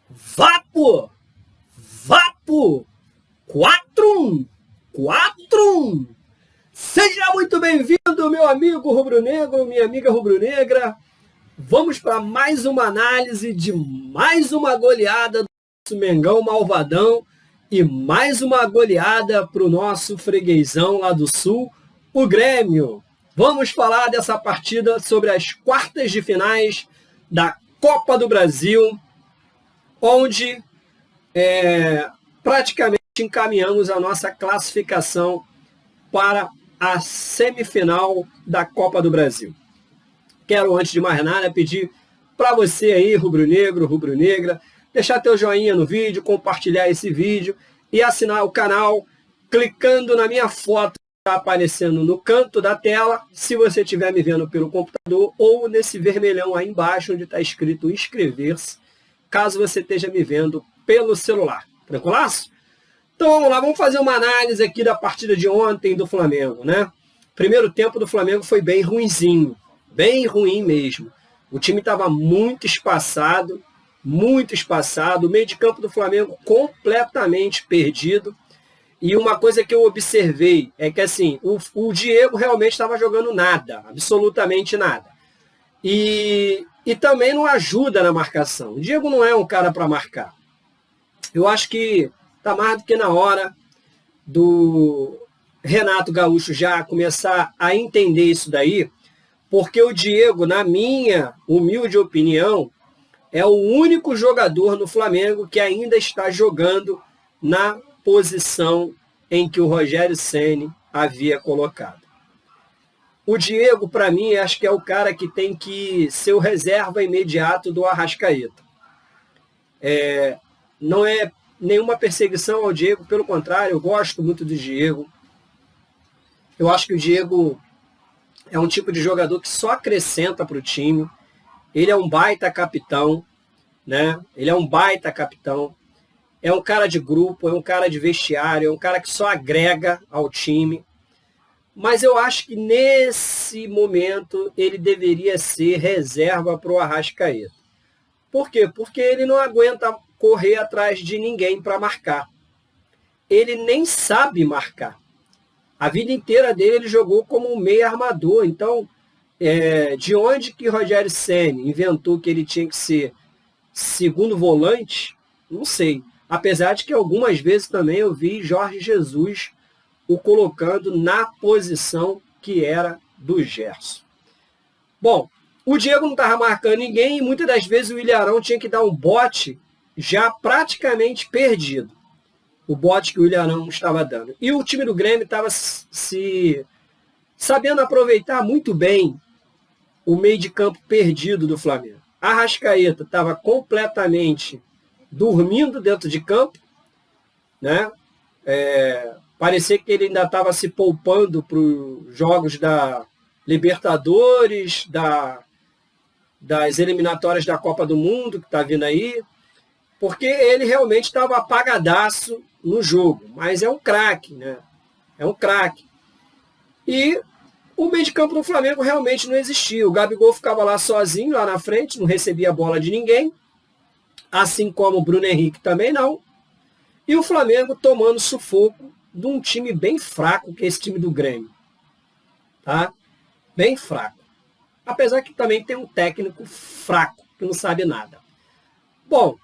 Vapo! Vapo! 4-1! 4-1! Seja muito bem-vindo, meu amigo rubro-negro, minha amiga rubro-negra. Vamos para mais uma análise de mais uma goleada do nosso Mengão Malvadão e mais uma goleada para o nosso freguesão lá do Sul, o Grêmio. Vamos falar dessa partida sobre as quartas de finais da Copa do Brasil, onde praticamente encaminhamos a nossa classificação para a semifinal da Copa do Brasil. Quero, antes de mais nada, pedir para você aí, rubro-negro, rubro-negra, deixar teu joinha no vídeo, compartilhar esse vídeo e assinar o canal clicando na minha foto que está aparecendo no canto da tela, se você estiver me vendo pelo computador, ou nesse vermelhão aí embaixo, onde está escrito inscrever-se, caso você esteja me vendo pelo celular. Tranquilaço? Então vamos lá, vamos fazer uma análise aqui da partida de ontem do Flamengo, né? Primeiro tempo do Flamengo foi bem ruinzinho, bem ruim mesmo. O time estava muito espaçado, o meio de campo do Flamengo completamente perdido. E uma coisa que eu observei é que assim, o Diego realmente estava jogando nada, absolutamente nada. E também não ajuda na marcação. O Diego não é um cara para marcar. Eu acho que está mais do que na hora do Renato Gaúcho já começar a entender isso daí, porque o Diego, na minha humilde opinião, é o único jogador no Flamengo que ainda está jogando na posição em que o Rogério Ceni havia colocado. O Diego, para mim, acho que é o cara que tem que ser o reserva imediato do Arrascaeta. Não é nenhuma perseguição ao Diego, pelo contrário, eu gosto muito do Diego. Eu acho que o Diego é um tipo de jogador que só acrescenta para o time. Ele é um baita capitão, né? Ele é um baita capitão. É um cara de grupo, é um cara de vestiário, é um cara que só agrega ao time. Mas eu acho que nesse momento ele deveria ser reserva para o Arrascaeta. Por quê? Porque ele não aguenta correr atrás de ninguém para marcar. Ele nem sabe marcar. A vida inteira dele ele jogou como um meio armador. Então, de onde que Rogério Ceni inventou que ele tinha que ser segundo volante, não sei. Apesar de que algumas vezes também eu vi Jorge Jesus o colocando na posição que era do Gerson. Bom, o Diego não estava marcando ninguém e muitas das vezes o Ilharão tinha que dar um bote já praticamente perdido. O bote que o Ilharão estava dando. E o time do Grêmio estava sabendo aproveitar muito bem o meio de campo perdido do Flamengo. A Arrascaeta estava completamente dormindo dentro de campo, né? Parecia que ele ainda estava se poupando para os jogos da Libertadores, das eliminatórias da Copa do Mundo, que está vindo aí, porque ele realmente estava apagadaço no jogo, mas é um craque, né? É um craque. E o meio de campo do Flamengo realmente não existia. O Gabigol ficava lá sozinho, lá na frente, não recebia a bola de ninguém, assim como o Bruno Henrique também não. E o Flamengo tomando sufoco de um time bem fraco, que é esse time do Grêmio. Tá? Bem fraco. Apesar que também tem um técnico fraco, que não sabe nada. Bom,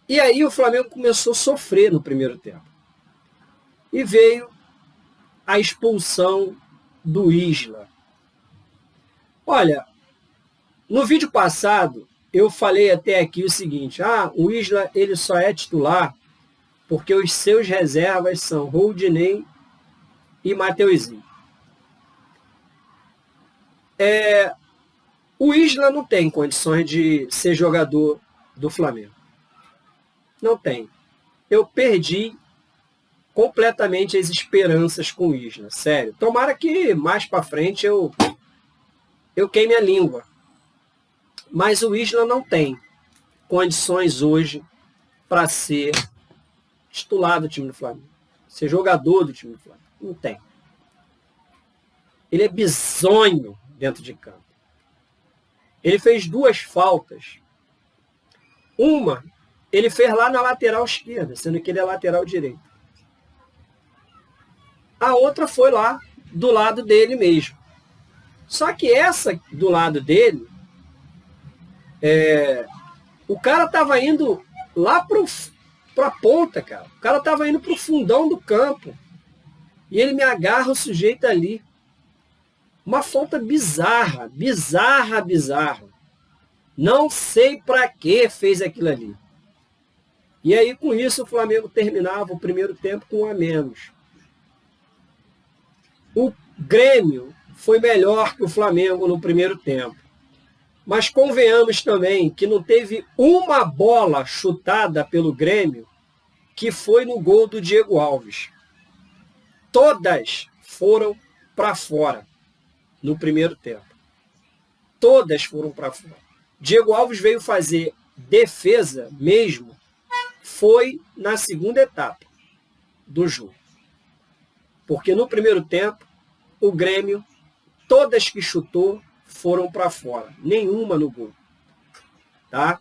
e aí o Flamengo começou a sofrer no primeiro tempo. E veio a expulsão do Isla. Olha, no vídeo passado, eu falei até aqui o seguinte, o Isla ele só é titular porque os seus reservas são Rodinei e Mateuzinho. O Isla não tem condições de ser jogador do Flamengo. Não tem. Eu perdi completamente as esperanças com o Isla, sério. Tomara que mais para frente eu queime a língua. Mas o Isla não tem condições hoje para ser titular do time do Flamengo. Ser jogador do time do Flamengo. Não tem. Ele é bizonho dentro de campo. Ele fez 2 faltas Uma, ele fez lá na lateral esquerda, sendo que ele é lateral direito. A outra foi lá do lado dele mesmo. Só que essa do lado dele, o cara estava indo lá para a ponta, cara. O cara estava indo para o fundão do campo. E ele me agarra o sujeito ali. Uma falta bizarra, bizarra, bizarra. Não sei para que fez aquilo ali. E aí, com isso, o Flamengo terminava o primeiro tempo com 1 a menos. O Grêmio foi melhor que o Flamengo no primeiro tempo. Mas convenhamos também que não teve uma bola chutada pelo Grêmio que foi no gol do Diego Alves. Todas foram para fora no primeiro tempo. Todas foram para fora. Diego Alves veio fazer defesa mesmo, foi na segunda etapa do jogo. Porque no primeiro tempo, o Grêmio, todas que chutou, foram para fora. Nenhuma no gol. Tá?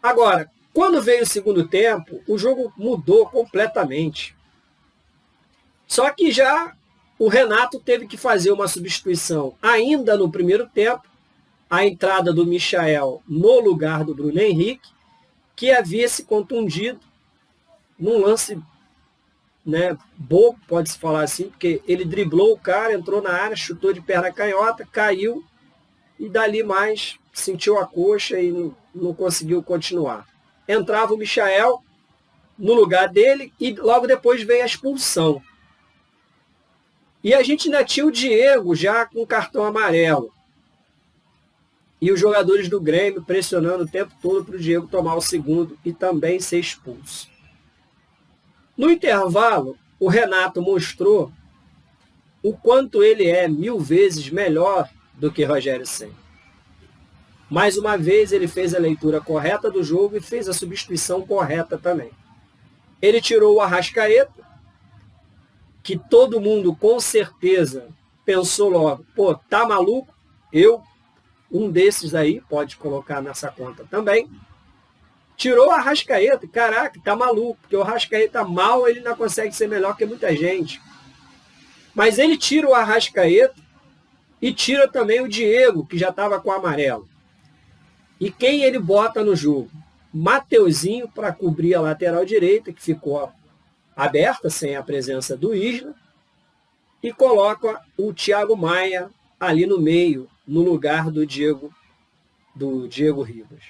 Agora, quando veio o segundo tempo, o jogo mudou completamente. Só que já o Renato teve que fazer uma substituição ainda no primeiro tempo, a entrada do Michael no lugar do Bruno Henrique, que havia se contundido num lance, né, bobo, pode-se falar assim, porque ele driblou o cara, entrou na área, chutou de perna canhota, caiu e dali mais sentiu a coxa e não conseguiu continuar. Entrava o Michael no lugar dele e logo depois veio a expulsão. E a gente ainda tinha o Diego já com cartão amarelo. E os jogadores do Grêmio pressionando o tempo todo para o Diego tomar o segundo e também ser expulso. No intervalo, o Renato mostrou o quanto ele é 1000 vezes melhor do que Rogério Ceni. Mais uma vez, ele fez a leitura correta do jogo e fez a substituição correta também. Ele tirou o Arrascaeta, que todo mundo com certeza pensou logo, pô, tá maluco? Um desses aí, pode colocar nessa conta também. Tirou o Arrascaeta, caraca, tá maluco, porque o Arrascaeta mal, ele não consegue ser melhor que muita gente. Mas ele tira o Arrascaeta e tira também o Diego, que já estava com o amarelo. E quem ele bota no jogo? Mateuzinho para cobrir a lateral direita, que ficou aberta sem a presença do Isla, e coloca o Thiago Maia ali no meio, no lugar do Diego Ribas.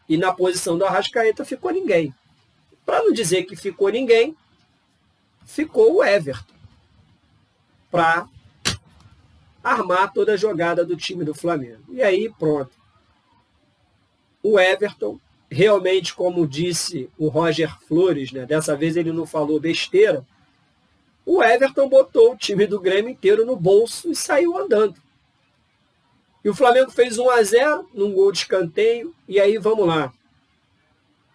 E na posição do Arrascaeta ficou ninguém. Para não dizer que ficou ninguém, ficou o Everton para armar toda a jogada do time do Flamengo. E aí, pronto. O Everton, realmente, como disse o Roger Flores, né, dessa vez ele não falou besteira, o Everton botou o time do Grêmio inteiro no bolso e saiu andando. E o Flamengo fez 1 a 0 num gol de escanteio. E aí, vamos lá.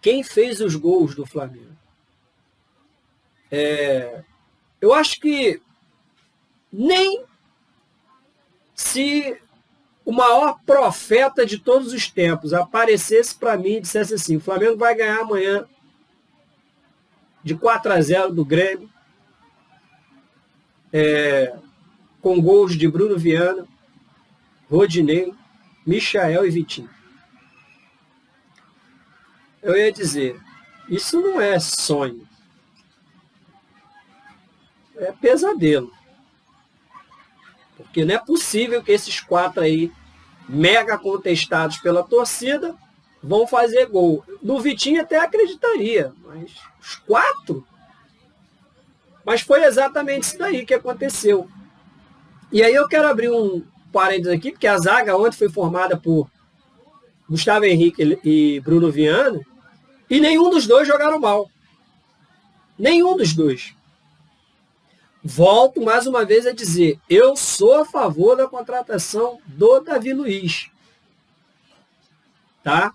Quem fez os gols do Flamengo? Eu acho que nem se o maior profeta de todos os tempos aparecesse para mim e dissesse assim, o Flamengo vai ganhar amanhã de 4 a 0 do Grêmio, com gols de Bruno Viana, Rodinei, Michael e Vitinho. Eu ia dizer, isso não é sonho. É pesadelo. Porque não é possível que esses 4 aí, mega contestados pela torcida, vão fazer gol. No Vitinho até acreditaria, mas os 4? Mas foi exatamente isso daí que aconteceu. E aí eu quero abrir um parênteses aqui, porque a zaga ontem foi formada por Gustavo Henrique e Bruno Viana, e nenhum dos dois jogaram mal. Nenhum dos dois. Volto mais uma vez a dizer, eu sou a favor da contratação do Davi Luiz. Tá?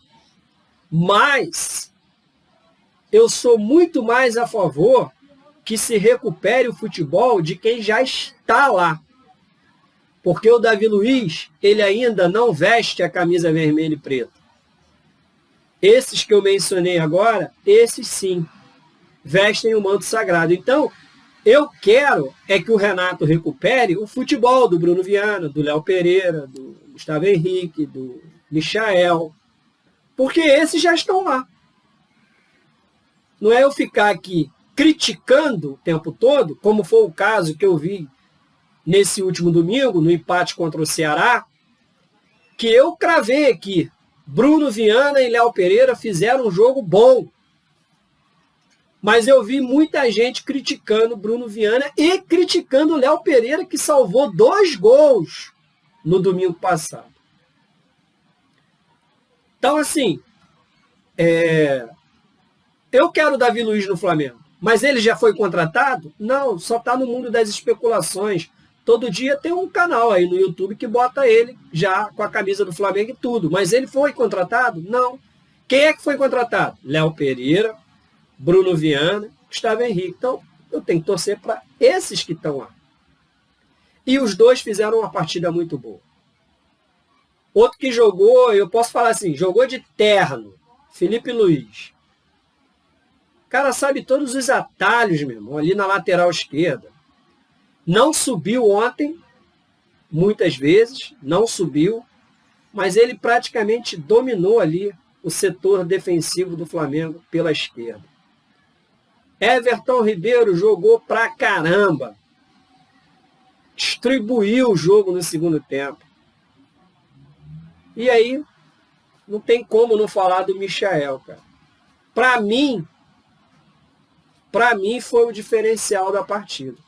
Mas eu sou muito mais a favor que se recupere o futebol de quem já está lá. Porque o Davi Luiz, ele ainda não veste a camisa vermelha e preta. Esses que eu mencionei agora, esses sim, vestem o manto sagrado. Então, eu quero é que o Renato recupere o futebol do Bruno Viana, do Léo Pereira, do Gustavo Henrique, do Michael, porque esses já estão lá. Não é eu ficar aqui criticando o tempo todo, como foi o caso que eu vi nesse último domingo, no empate contra o Ceará, que eu cravei aqui. Bruno Viana e Léo Pereira fizeram um jogo bom. Mas eu vi muita gente criticando Bruno Viana e criticando o Léo Pereira, que salvou 2 gols no domingo passado. Então, assim, eu quero o Davi Luiz no Flamengo, mas ele já foi contratado? Não, só está no mundo das especulações. Todo dia tem um canal aí no YouTube que bota ele já com a camisa do Flamengo e tudo. Mas ele foi contratado? Não. Quem é que foi contratado? Léo Pereira, Bruno Viana, Gustavo Henrique. Então, eu tenho que torcer para esses que estão lá. E os dois fizeram uma partida muito boa. Outro que jogou, eu posso falar assim, jogou de terno, Felipe Luiz. O cara sabe todos os atalhos, meu irmão, ali na lateral esquerda. Não subiu ontem, muitas vezes, não subiu, mas ele praticamente dominou ali o setor defensivo do Flamengo pela esquerda. Everton Ribeiro jogou pra caramba. Distribuiu o jogo no segundo tempo. E aí, não tem como não falar do Michael, cara. Pra mim foi o diferencial da partida.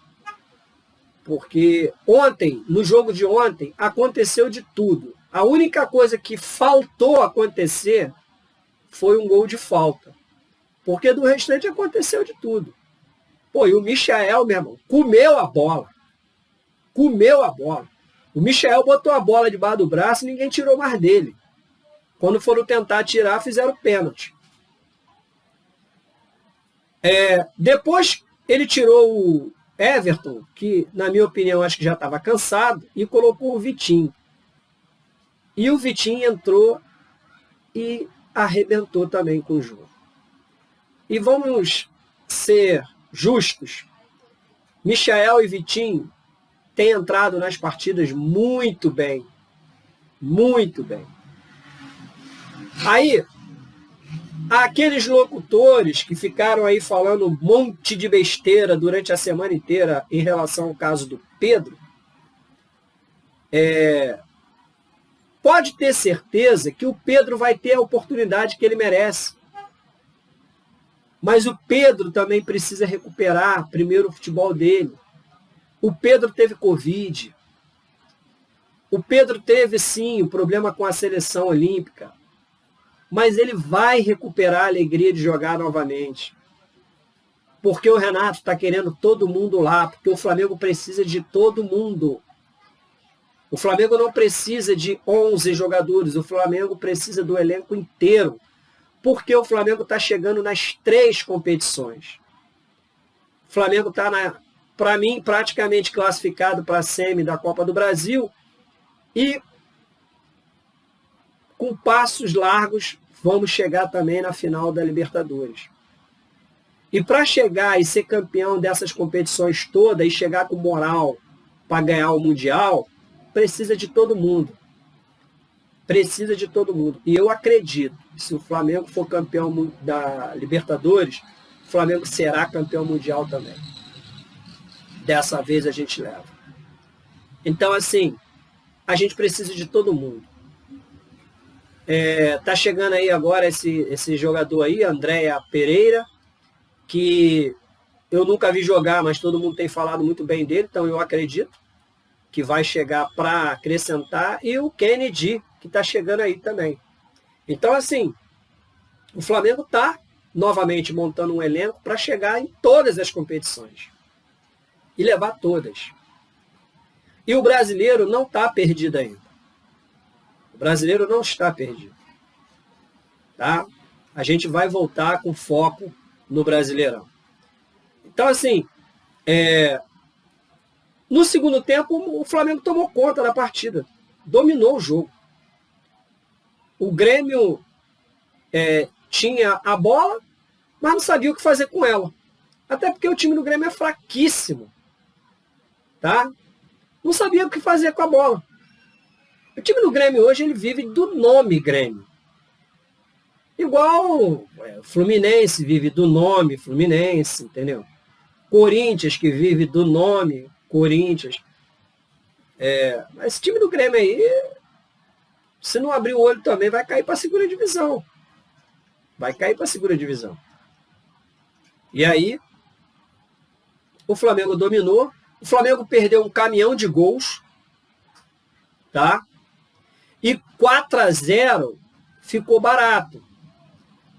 Porque ontem, no jogo de ontem, aconteceu de tudo. A única coisa que faltou acontecer foi um gol de falta. Porque do restante aconteceu de tudo. Pô, e o Michael, meu irmão, comeu a bola. Comeu a bola. O Michael botou a bola debaixo do braço e ninguém tirou mais dele. Quando foram tentar tirar, fizeram pênalti. Depois ele tirou o Everton, que na minha opinião acho que já estava cansado, e colocou o Vitinho. E o Vitinho entrou e arrebentou também com o jogo. E vamos ser justos. Michael e Vitinho têm entrado nas partidas muito bem. Muito bem. Aí, aqueles locutores que ficaram aí falando um monte de besteira durante a semana inteira em relação ao caso do Pedro, pode ter certeza que o Pedro vai ter a oportunidade que ele merece. Mas o Pedro também precisa recuperar primeiro o futebol dele. O Pedro teve Covid. O Pedro teve, sim, o problema com a seleção olímpica. Mas ele vai recuperar a alegria de jogar novamente. Porque o Renato está querendo todo mundo lá, porque o Flamengo precisa de todo mundo. O Flamengo não precisa de 11 jogadores, o Flamengo precisa do elenco inteiro. Porque o Flamengo está chegando nas 3 competições. O Flamengo está, para mim, praticamente classificado para a semi da Copa do Brasil e com passos largos vamos chegar também na final da Libertadores. E para chegar e ser campeão dessas competições todas e chegar com moral para ganhar o Mundial, precisa de todo mundo. Precisa de todo mundo. E eu acredito que se o Flamengo for campeão da Libertadores, o Flamengo será campeão mundial também. Dessa vez a gente leva. Então, assim, a gente precisa de todo mundo. Tá chegando aí agora esse jogador aí, Andréa Pereira, que eu nunca vi jogar, mas todo mundo tem falado muito bem dele, então eu acredito que vai chegar para acrescentar, e o Kennedy, que está chegando aí também. Então, assim, o Flamengo está novamente montando um elenco para chegar em todas as competições e levar todas. E o brasileiro não está perdido ainda. O brasileiro não está perdido. Tá? A gente vai voltar com foco no Brasileirão. Então, assim, no segundo tempo, o Flamengo tomou conta da partida. Dominou o jogo. O Grêmio tinha a bola, mas não sabia o que fazer com ela. Até porque o time do Grêmio é fraquíssimo. Tá? Não sabia o que fazer com a bola. O time do Grêmio hoje ele vive do nome Grêmio. Igual o Fluminense vive do nome Fluminense, entendeu? Corinthians que vive do nome Corinthians. Mas esse time do Grêmio aí, se não abrir o olho também, vai cair para a segunda divisão. Vai cair para a segunda divisão. E aí, o Flamengo dominou. O Flamengo perdeu um caminhão de gols. Tá? E 4-0 ficou barato.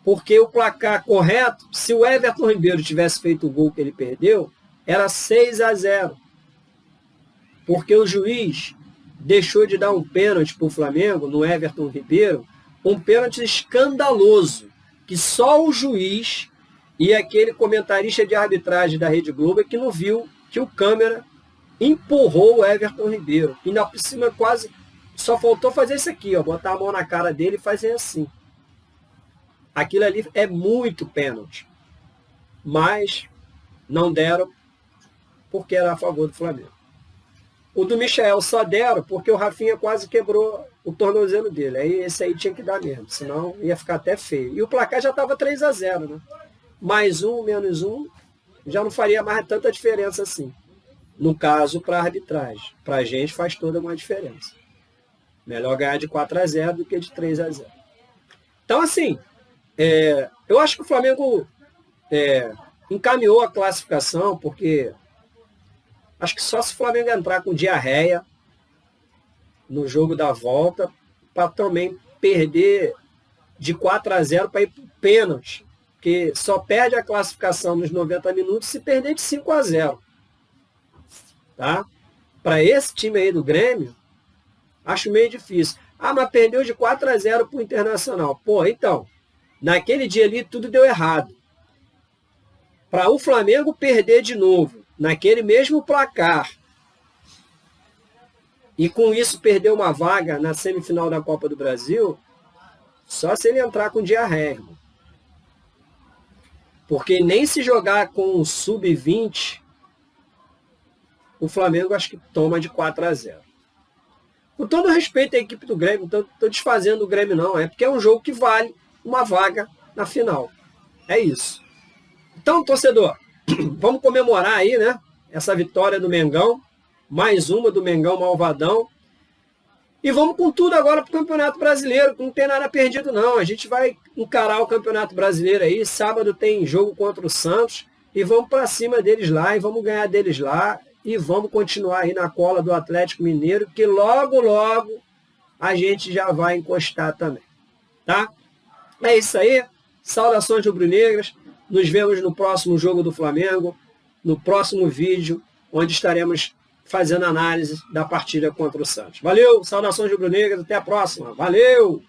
Porque o placar correto, se o Everton Ribeiro tivesse feito o gol que ele perdeu, era 6-0. Porque o juiz deixou de dar um pênalti para o Flamengo, no Everton Ribeiro, um pênalti escandaloso, que só o juiz e aquele comentarista de arbitragem da Rede Globo é que não viu que o câmera empurrou o Everton Ribeiro. E na por cima quase só faltou fazer isso aqui, ó, botar a mão na cara dele e fazer assim. Aquilo ali é muito pênalti. Mas não deram porque era a favor do Flamengo. O do Michael só deram porque o Rafinha quase quebrou o tornozelo dele. Aí esse aí tinha que dar mesmo, senão ia ficar até feio. E o placar já estava 3-0, né? Mais um, menos um, já não faria mais tanta diferença assim. No caso, para a arbitragem. Para a gente faz toda uma diferença. Melhor ganhar de 4-0 do que de 3-0. Então, assim, eu acho que o Flamengo encaminhou a classificação, porque acho que só se o Flamengo entrar com diarreia no jogo da volta, para também perder de 4-0 para ir para o pênalti. Porque só perde a classificação nos 90 minutos se perder de 5-0. Tá? Para esse time aí do Grêmio, acho meio difícil. Ah, mas perdeu de 4-0 para o Internacional. Pô, então, naquele dia ali tudo deu errado. Para o Flamengo perder de novo, naquele mesmo placar, e com isso perder uma vaga na semifinal da Copa do Brasil, só se ele entrar com diarreia, irmão. Porque nem se jogar com o sub-20, o Flamengo acho que toma de 4-0. Com todo respeito à equipe do Grêmio, não estou desfazendo o Grêmio não, é porque é um jogo que vale uma vaga na final. É isso. Então, torcedor, vamos comemorar aí, né? Essa vitória do Mengão, mais uma do Mengão malvadão. E vamos com tudo agora para o Campeonato Brasileiro, que não tem nada perdido não. A gente vai encarar o Campeonato Brasileiro aí, sábado tem jogo contra o Santos, e vamos para cima deles lá, e vamos ganhar deles lá, e vamos continuar aí na cola do Atlético Mineiro, que logo, logo a gente já vai encostar também. Tá? É isso aí. Saudações rubro-negras. Nos vemos no próximo jogo do Flamengo, no próximo vídeo, onde estaremos fazendo análise da partida contra o Santos. Valeu, saudações rubro-negras, até a próxima. Valeu!